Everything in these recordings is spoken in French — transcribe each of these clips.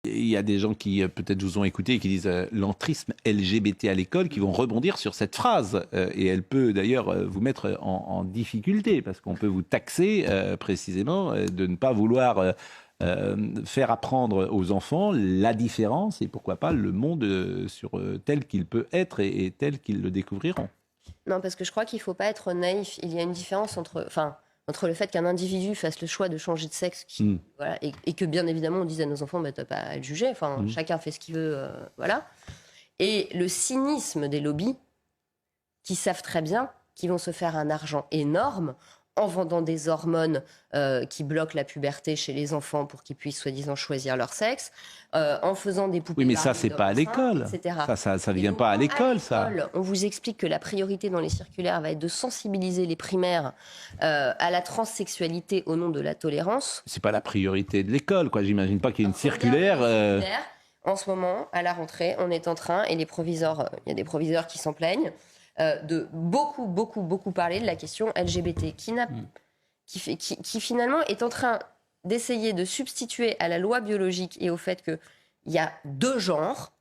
Il y a des gens qui peut-être vous ont écouté et qui disent l'entrisme LGBT à l'école, qui vont rebondir sur cette phrase. Et elle peut d'ailleurs vous mettre en difficulté, parce qu'on peut vous taxer précisément de ne pas vouloir faire apprendre aux enfants la différence et pourquoi pas le monde tel qu'il peut être et tel qu'ils le découvriront. Non, parce que je crois qu'il ne faut pas être naïf. Il y a une différence entre le fait qu'un individu fasse le choix de changer de sexe, voilà, et que bien évidemment on dise à nos enfants, bah, t'as pas à le juger, chacun fait ce qu'il veut, voilà. Et le cynisme des lobbies qui savent très bien qu'ils vont se faire un argent énorme en vendant des hormones qui bloquent la puberté chez les enfants pour qu'ils puissent soi-disant choisir leur sexe, en faisant des poupées. Oui, mais ça, c'est pas à l'école. Ça vient pas à l'école, ça. On vous explique que la priorité dans les circulaires va être de sensibiliser les primaires à la transsexualité au nom de la tolérance. C'est pas la priorité de l'école, quoi. J'imagine pas qu'il y ait une circulaire. En ce moment, à la rentrée, on est en train, et les proviseurs, il y a des proviseurs qui s'en plaignent, de beaucoup parler de la question LGBT, qui finalement est en train d'essayer de substituer à la loi biologique et au fait qu'il y a 2 genres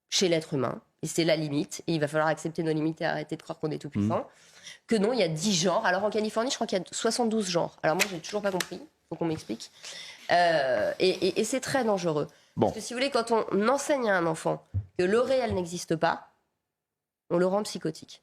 chez l'être humain, et c'est la limite, et il va falloir accepter nos limites et arrêter de croire qu'on est tout puissant, que non, il y a 10 genres. Alors en Californie, je crois qu'il y a 72 genres. Alors moi, j'ai toujours pas compris, il faut qu'on m'explique. Et c'est très dangereux. Parce que si vous voulez, quand on enseigne à un enfant que le réel n'existe pas, on le rend psychotique.